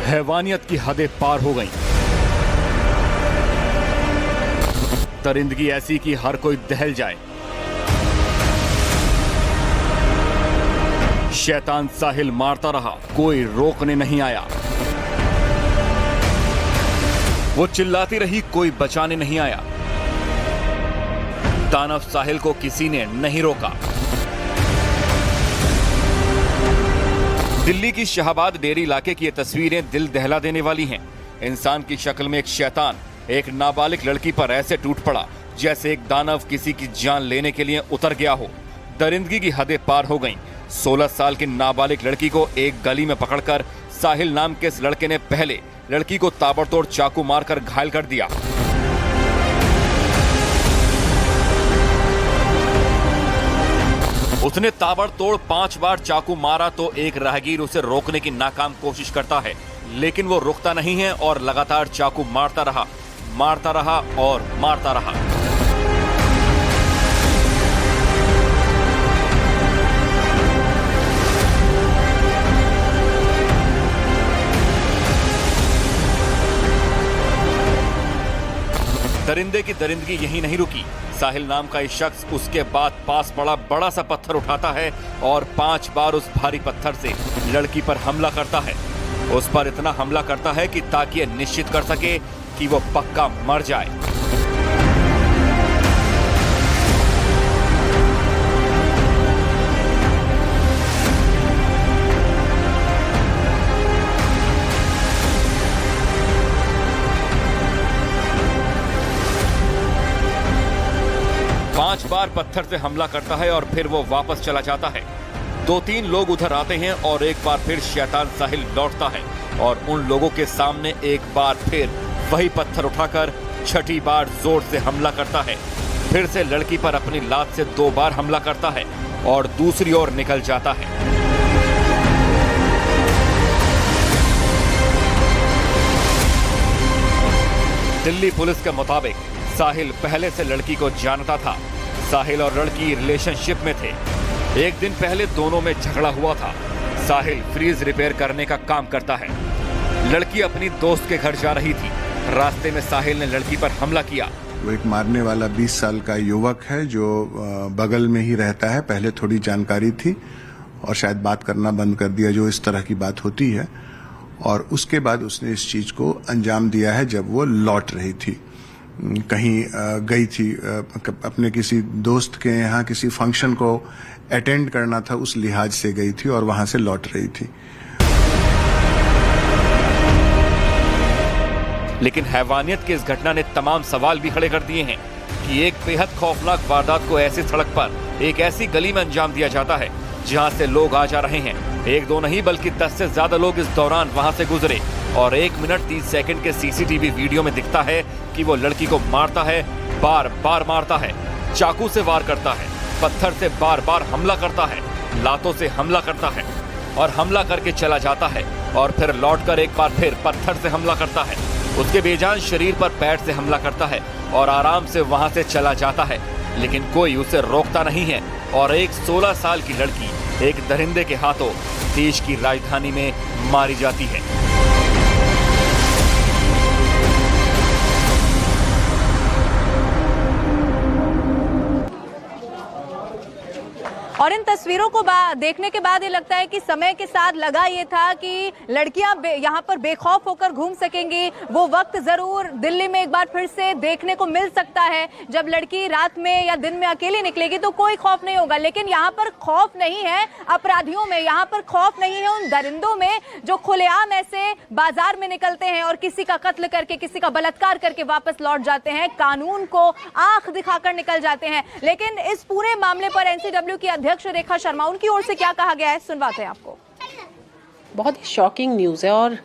हैवानियत की हदें पार हो गईं। दरिंदगी ऐसी कि हर कोई दहल जाए। शैतान साहिल मारता रहा, कोई रोकने नहीं आया। वो चिल्लाती रही, कोई बचाने नहीं आया। दानव साहिल को किसी ने नहीं रोका। दिल्ली की शाहबाद डेरी इलाके की ये तस्वीरें दिल दहला देने वाली हैं। इंसान की शक्ल में एक शैतान एक नाबालिग लड़की पर ऐसे टूट पड़ा जैसे एक दानव किसी की जान लेने के लिए उतर गया हो। दरिंदगी की हदें पार हो गईं। 16 साल की नाबालिग लड़की को एक गली में पकड़कर साहिल नाम के इस लड़के ने पहले लड़की को ताबड़तोड़ चाकू मारकर घायल कर दिया। उसने ताबड़तोड़ 5 बार चाकू मारा तो एक राहगीर उसे रोकने की नाकाम कोशिश करता है, लेकिन वो रुकता नहीं है और लगातार चाकू मारता रहा और मारता रहा। दरिंदे की दरिंदगी यहीं नहीं रुकी। साहिल नाम का एक शख्स उसके बाद पास पड़ा बड़ा सा पत्थर उठाता है और 5 बार उस भारी पत्थर से लड़की पर हमला करता है। उस पर इतना हमला करता है कि ताकि यह निश्चित कर सके कि वो पक्का मर जाए। पांच बार पत्थर से हमला करता है और फिर वो वापस चला जाता है। 2-3 लोग उधर आते हैं और एक बार फिर शैतान साहिल लौटता है और उन लोगों के सामने एक बार फिर वही पत्थर उठाकर 6ठी बार जोर से हमला करता है। फिर से लड़की पर अपनी लात से 2 बार हमला करता है और दूसरी ओर निकल जाता है। दिल्ली पुलिस के मुताबिक साहिल पहले से लड़की को जानता था। साहिल और लड़की रिलेशनशिप में थे। एक दिन पहले दोनों में झगड़ा हुआ था। साहिल फ्रीज रिपेयर करने का काम करता है। लड़की अपनी दोस्त के घर जा रही थी। रास्ते में साहिल ने लड़की पर हमला किया। वो एक मारने वाला 20 साल का युवक है जो बगल में ही रहता है। पहले थोड़ी जानकारी थी और शायद बात करना बंद कर दिया, जो इस तरह की बात होती है, और उसके बाद उसने इस चीज को अंजाम दिया है जब वो लौट रही थी। कहीं गई थी अपने किसी दोस्त के यहाँ, किसी फंक्शन को अटेंड करना था, उस लिहाज से गई थी और वहां से लौट रही थी। लेकिन हैवानियत की इस घटना ने तमाम सवाल भी खड़े कर दिए हैं कि एक बेहद खौफनाक वारदात को ऐसी सड़क पर एक ऐसी गली में अंजाम दिया जाता है जहां से लोग आ जा रहे हैं। 1-2 नहीं बल्कि 10 से ज्यादा लोग इस दौरान वहां से गुजरे और 1 मिनट 30 सेकंड के सीसीटीवी वीडियो में दिखता है कि वो लड़की को मारता है, बार बार मारता है, चाकू से वार करता है, पत्थर से बार बार हमला करता है, लातों से हमला करता है और हमला करके चला जाता है और फिर लौटकर एक बार फिर पत्थर से हमला करता है। उसके बेजान शरीर पर पैर से हमला करता है और आराम से वहां से चला जाता है, लेकिन कोई उसे रोकता नहीं है और एक 16 साल की लड़की एक दरिंदे के हाथों देश की राजधानी में मारी जाती है। और इन तस्वीरों को देखने के बाद ये लगता है कि समय के साथ लगा ये था कि लड़कियां यहाँ पर बेखौफ होकर घूम सकेंगी। वो वक्त जरूर दिल्ली में एक बार फिर से देखने को मिल सकता है जब लड़की रात में या दिन में अकेली निकलेगी तो कोई खौफ नहीं होगा। लेकिन यहाँ पर खौफ नहीं है अपराधियों में, यहाँ पर खौफ नहीं है उन दरिंदों में जो खुलेआम ऐसे बाजार में निकलते हैं और किसी का कत्ल करके, किसी का बलात्कार करके वापस लौट जाते हैं, कानून को आंख दिखाकर निकल जाते हैं। लेकिन इस पूरे मामले पर एनसीडब्ल्यू की अध्यक्ष रेखा शर्मा, उनकी ओर से क्या कहा गया है, सुनवाते हैं आपको। बहुत ही शॉकिंग न्यूज़ है और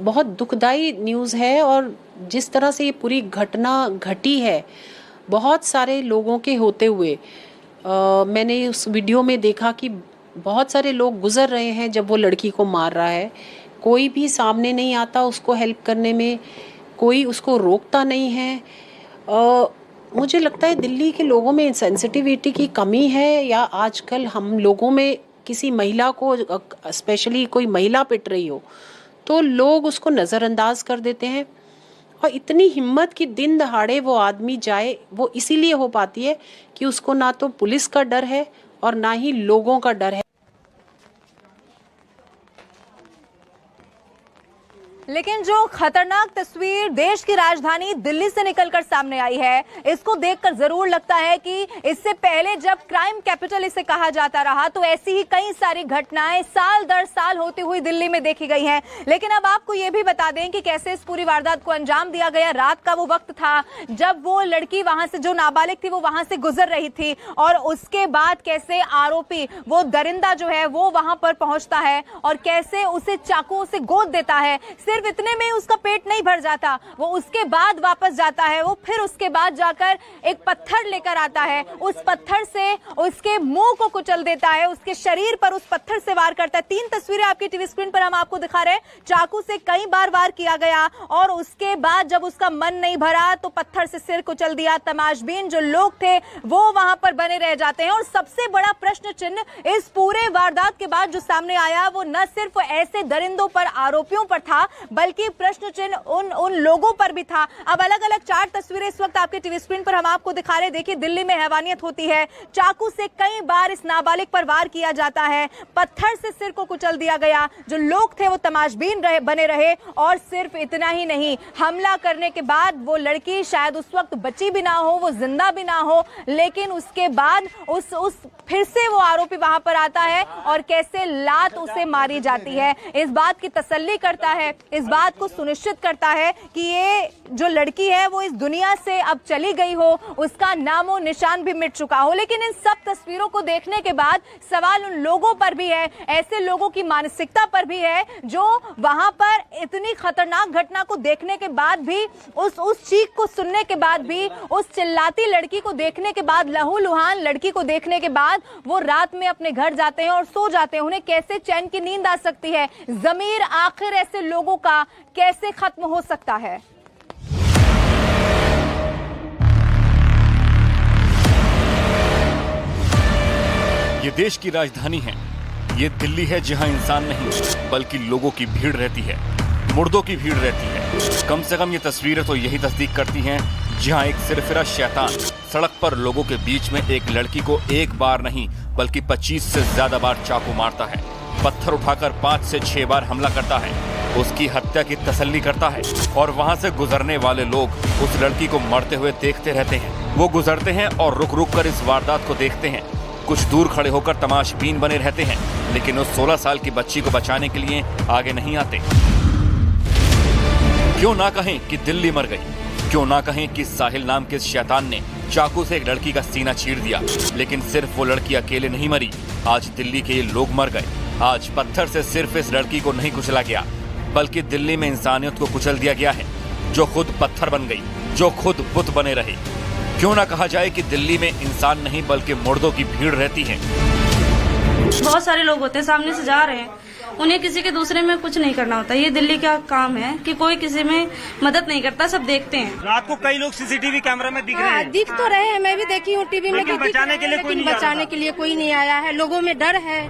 बहुत दुखदाई न्यूज़ है। और जिस तरह से ये पूरी घटना घटी है बहुत सारे लोगों के होते हुए, मैंने उस वीडियो में देखा कि बहुत सारे लोग गुजर रहे हैं जब वो लड़की को मार रहा है। कोई भी सामने नहीं आता उसको हेल्प करने में, कोई उसको रोकता नहीं है। मुझे लगता है दिल्ली के लोगों में सेंसिटिविटी की कमी है, या आजकल हम लोगों में किसी महिला को, स्पेशली कोई महिला पिट रही हो तो लोग उसको नज़रअंदाज कर देते हैं। और इतनी हिम्मत कि दिन दहाड़े वो आदमी जाए, वो इसीलिए हो पाती है कि उसको ना तो पुलिस का डर है और ना ही लोगों का डर है। लेकिन जो खतरनाक तस्वीर देश की राजधानी दिल्ली से निकलकर सामने आई है, इसको देखकर जरूर लगता है कि इससे पहले जब क्राइम कैपिटल इसे कहा जाता रहा तो ऐसी ही कई सारी घटनाएं साल दर साल होती हुई दिल्ली में देखी गई हैं। लेकिन अब आपको यह भी बता दें कि कैसे इस पूरी वारदात को अंजाम दिया गया। रात का वो वक्त था जब वो लड़की वहां से, जो नाबालिग थी, वो वहां से गुजर रही थी और उसके बाद कैसे आरोपी, वो दरिंदा जो है, वो वहां पर पहुंचता है और कैसे उसे चाकू से गोद देता है। सिर्फ इतने में उसका पेट नहीं भर जाता, वो उसके बाद वापस जाता है, वो फिर उसके बाद जाकर एक पत्थर लेकर आता है, उस पत्थर से उसके मुंह को कुचल देता है, उसके शरीर पर उस पत्थर से वार करता है। 3 तस्वीरें आपकी टीवी स्क्रीन पर हम आपको दिखा रहे हैं। चाकू से कई बार वार किया गया और उसके बाद जब उसका मन नहीं भरा तो पत्थर से सिर कुचल दिया। तमाशबीन जो लोग थे वो वहां पर बने रह जाते हैं। और सबसे बड़ा प्रश्न चिन्ह इस पूरे वारदात के बाद जो सामने आया वो न सिर्फ ऐसे दरिंदों पर, आरोपियों पर था, बल्कि प्रश्न चिन्ह उन लोगों पर भी था। अब अलग अलग 4 तस्वीरें इस वक्त आपके टीवी स्क्रीन पर हम आपको दिखा रहे हैं। देखिए, दिल्ली में हैवानियत होती है, चाकू से कई बार इस नाबालिग पर वार किया जाता है, पत्थर से सिर को कुचल दिया गया, जो लोग थे वो तमाशबीन बने रहे। और सिर्फ इतना ही नहीं, हमला करने के बाद वो लड़की शायद उस वक्त बची भी ना हो, वो जिंदा भी ना हो, लेकिन उसके बाद उस फिर से वो आरोपी वहां पर आता है और कैसे लात उसे मारी जाती है। इस बात की तसल्ली करता है, इस बात को सुनिश्चित करता है कि ये जो लड़की है वो इस दुनिया से अब चली गई हो, उसका नामो निशान भी मिट चुका हो। लेकिन इन सब तस्वीरों को देखने के बाद सवाल उन लोगों पर भी है, ऐसे लोगों की मानसिकता पर भी है जो वहां पर इतनी खतरनाक घटना को देखने के बाद भी, उस चीख को सुनने के बाद भी, उस चिल्लाती लड़की को देखने के बाद, लहूलुहान लड़की को देखने के बाद वो रात में अपने घर जाते हैं और सो जाते हैं। उन्हें कैसे चैन की नींद आ सकती है? ज़मीर आखिर ऐसे लोगों का कैसे खत्म हो सकता है? ये देश की राजधानी है, ये दिल्ली है जहां इंसान नहीं बल्कि लोगों की भीड़ रहती है, मुर्दों की भीड़ रहती है। कम से कम ये तस्वीरें तो यही तस्दीक करती हैं, जहां एक सिरफिरा शैतान सड़क पर लोगों के बीच में एक लड़की को एक बार नहीं बल्कि 25 से ज्यादा बार चाकू मारता है, पत्थर उठाकर 5 से 6 बार हमला करता है, उसकी हत्या की तसल्ली करता है और वहां से गुजरने वाले लोग उस लड़की को मरते हुए देखते रहते हैं। वो गुजरते हैं और रुक रुक कर इस वारदात को देखते हैं, कुछ दूर खड़े होकर तमाशबीन बने रहते हैं, लेकिन उस 16 साल की बच्ची को बचाने के लिए आगे नहीं आते। क्यों ना कहें कि दिल्ली मर गई, क्यों ना कहें कि साहिल नाम के शैतान ने चाकू से एक लड़की का सीना चीर दिया, लेकिन सिर्फ वो लड़की अकेले नहीं मरी, आज दिल्ली के ये लोग मर गए। आज पत्थर से सिर्फ इस लड़की को नहीं कुचला गया, बल्कि दिल्ली में इंसानियत को कुचल दिया गया है, जो खुद पत्थर बन गई, जो खुद बुत बने रहे। क्यों ना कहा जाए कि दिल्ली में इंसान नहीं बल्कि मुर्दों की भीड़ रहती है। बहुत सारे लोग होते हैं सामने से जा रहे हैं, उन्हें किसी के दूसरे में कुछ नहीं करना होता। ये दिल्ली का काम है कि कोई किसी में मदद नहीं करता, सब देखते हैं। रात को कई लोग सीसीटीवी कैमरा में दिख रहे हैं। दिख तो रहे हैं, मैं भी देखी हूँ टीवी में। बचाने के लिए कोई नहीं, बचाने के लिए कोई नहीं आया है, लोगों में डर है।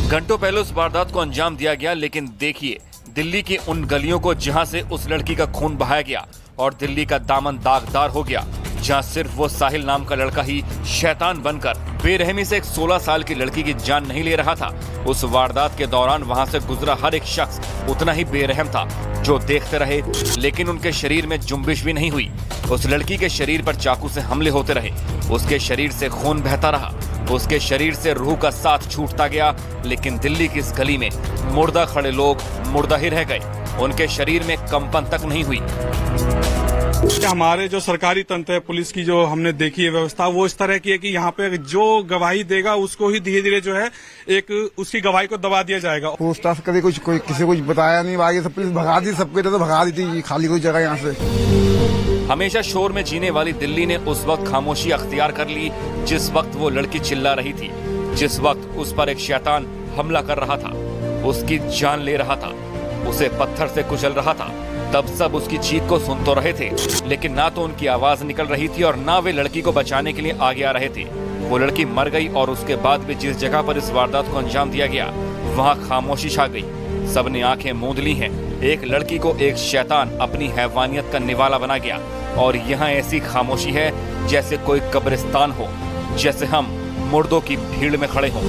घंटों पहले उस वारदात को अंजाम दिया गया, लेकिन देखिए दिल्ली की उन गलियों को जहां से उस लड़की का खून बहाया गया और दिल्ली का दामन दागदार हो गया, जहां सिर्फ वो साहिल नाम का लड़का ही शैतान बनकर बेरहमी से एक 16 साल की लड़की की जान नहीं ले रहा था। उस वारदात के दौरान वहां से गुजरा हर एक शख्स उतना ही बेरहम था, जो देखते रहे, लेकिन उनके शरीर में जुम्बिश भी नहीं हुई। उस लड़की के शरीर पर चाकू से हमले होते रहे, उसके शरीर से खून बहता रहा, उसके शरीर से रूह का साथ छूटता गया, लेकिन दिल्ली की इस गली में मुर्दा खड़े लोग मुर्दा ही रह गए, उनके शरीर में कंपन तक नहीं हुई। हमारे जो सरकारी तंत्र है, पुलिस की जो हमने देखी है व्यवस्था, वो इस तरह की है कि यहाँ पे जो गवाही देगा उसको ही धीरे धीरे जो है एक उसकी गवाही को दबा दिया जाएगा। पूछताछ कभी कुछ कोई किसी को कुछ बताया नहीं, आगे सब पुलिस भगा दी, सबके तो भगा दी थी, खाली कोई जगह यहाँ से। हमेशा शोर में जीने वाली दिल्ली ने उस वक्त खामोशी अख्तियार कर ली जिस वक्त वो लड़की चिल्ला रही थी, जिस वक्त उस पर एक शैतान हमला कर रहा था, उसकी जान ले रहा था, उसे पत्थर से कुचल रहा था। तब सब उसकी चीख को सुन तो रहे थे, लेकिन ना तो उनकी आवाज निकल रही थी और ना वे लड़की को बचाने के लिए आगे आ रहे थे। वो लड़की मर गई और उसके बाद भी जिस जगह पर इस वारदात को अंजाम दिया गया वहां खामोशी छा गई। सबने आंखें मूंद ली हैं। एक लड़की को एक शैतान अपनी हैवानियत का निवाला बना गया और यहाँ ऐसी खामोशी है जैसे कोई कब्रिस्तान हो, जैसे हम मुर्दों की भीड़ में खड़े हों।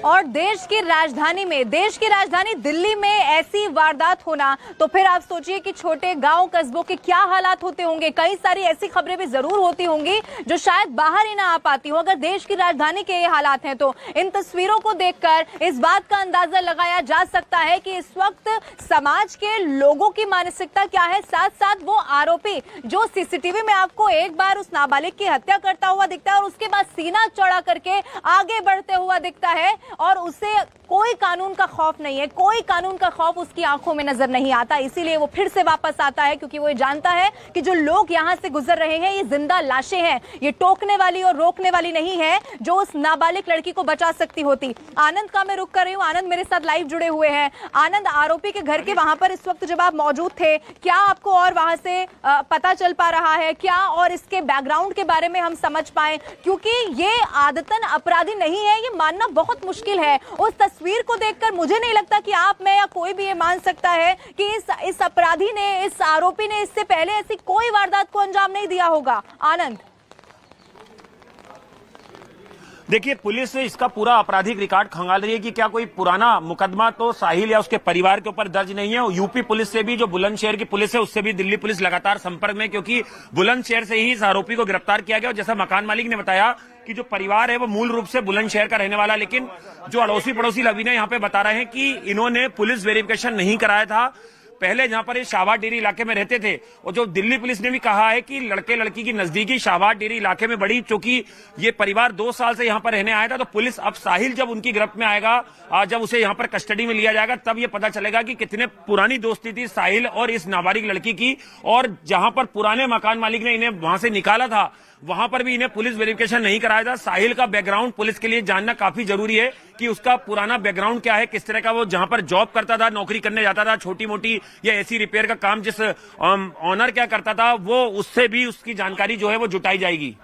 और देश की राजधानी दिल्ली में ऐसी वारदात होना, तो फिर आप सोचिए कि छोटे गांव कस्बों के क्या हालात होते होंगे। कई सारी ऐसी खबरें भी जरूर होती होंगी जो शायद बाहर ही ना आ पाती हो। अगर देश की राजधानी के ये हालात हैं तो इन तस्वीरों को देखकर इस बात का अंदाजा लगाया जा सकता है कि इस वक्त समाज के लोगों की मानसिकता क्या है। साथ साथ वो आरोपी जो सीसीटीवी में आपको एक बार उस नाबालिग की हत्या करता हुआ दिखता है और उसके बाद सीना चौड़ा करके आगे बढ़ते हुआ दिखता है और उसे कोई कानून का खौफ नहीं है, कोई कानून का खौफ उसकी आंखों में नजर नहीं आता। इसीलिए वो फिर से वापस आता है क्योंकि वो जानता है कि जो लोग यहां से गुजर रहे हैं ये जिंदा लाशें हैं, ये टोकने वाली और रोकने वाली नहीं है जो उस नाबालिग लड़की को बचा सकती होती। आनंद का मैं रुख कर रही हूं। आनंद मेरे साथ लाइव जुड़े हुए हैं। आनंद, आरोपी के घर के वहां पर इस वक्त जब आप मौजूद थे, क्या आपको और वहां से पता चल पा रहा है क्या, और इसके बैकग्राउंड के बारे में हम समझ पाए? क्योंकि ये आदतन अपराधी नहीं है, ये मानना बहुत मुश्किल है। उस तस्वीर को देखकर मुझे नहीं लगता कि आप, मैं या कोई भी ये मान सकता है कि इस अपराधी ने, इस आरोपी ने इससे पहले ऐसी कोई वारदात को अंजाम नहीं दिया होगा। आनंद, देखिए, पुलिस इसका पूरा आपराधिक रिकॉर्ड खंगाल रही है कि क्या कोई पुराना मुकदमा तो साहिल या उसके परिवार के ऊपर दर्ज नहीं है। यूपी पुलिस से भी, जो बुलंदशहर की पुलिस है, उससे भी दिल्ली पुलिस लगातार संपर्क में, क्योंकि बुलंदशहर से ही इस आरोपी को गिरफ्तार किया गया। और जैसा मकान मालिक ने बताया कि जो परिवार है वो मूल रूप से बुलंदशहर का रहने वाला, लेकिन जो अड़ोसी पड़ोसी लवीना यहाँ पे बता रहे हैं कि इन्होंने पुलिस वेरिफिकेशन नहीं कराया था पहले, जहां पर ये शाहबाद डेरी इलाके में रहते थे। और जो दिल्ली पुलिस ने भी कहा है कि लड़के लड़की की नजदीकी शाहबाद डेरी इलाके में बड़ी, चूंकि ये परिवार 2 साल से यहां पर रहने आया था, तो पुलिस अब साहिल जब उनकी गिरफ्त में आएगा, जब उसे यहां पर कस्टडी में लिया जाएगा, तब ये पता चलेगा कि कितने पुरानी दोस्ती थी साहिल और इस नाबालिग लड़की की। और जहां पर पुराने मकान मालिक ने इन्हें वहां से निकाला था, वहां पर भी इन्हें पुलिस वेरिफिकेशन नहीं कराया था। साहिल का बैकग्राउंड पुलिस के लिए जानना काफी जरूरी है कि उसका पुराना बैकग्राउंड क्या है, किस तरह का वो जहां पर जॉब करता था, नौकरी करने जाता था, छोटी मोटी या एसी रिपेयर का काम जिस ऑनर क्या करता था, वो उससे भी उसकी जानकारी जो है वो जुटाई जाएगी।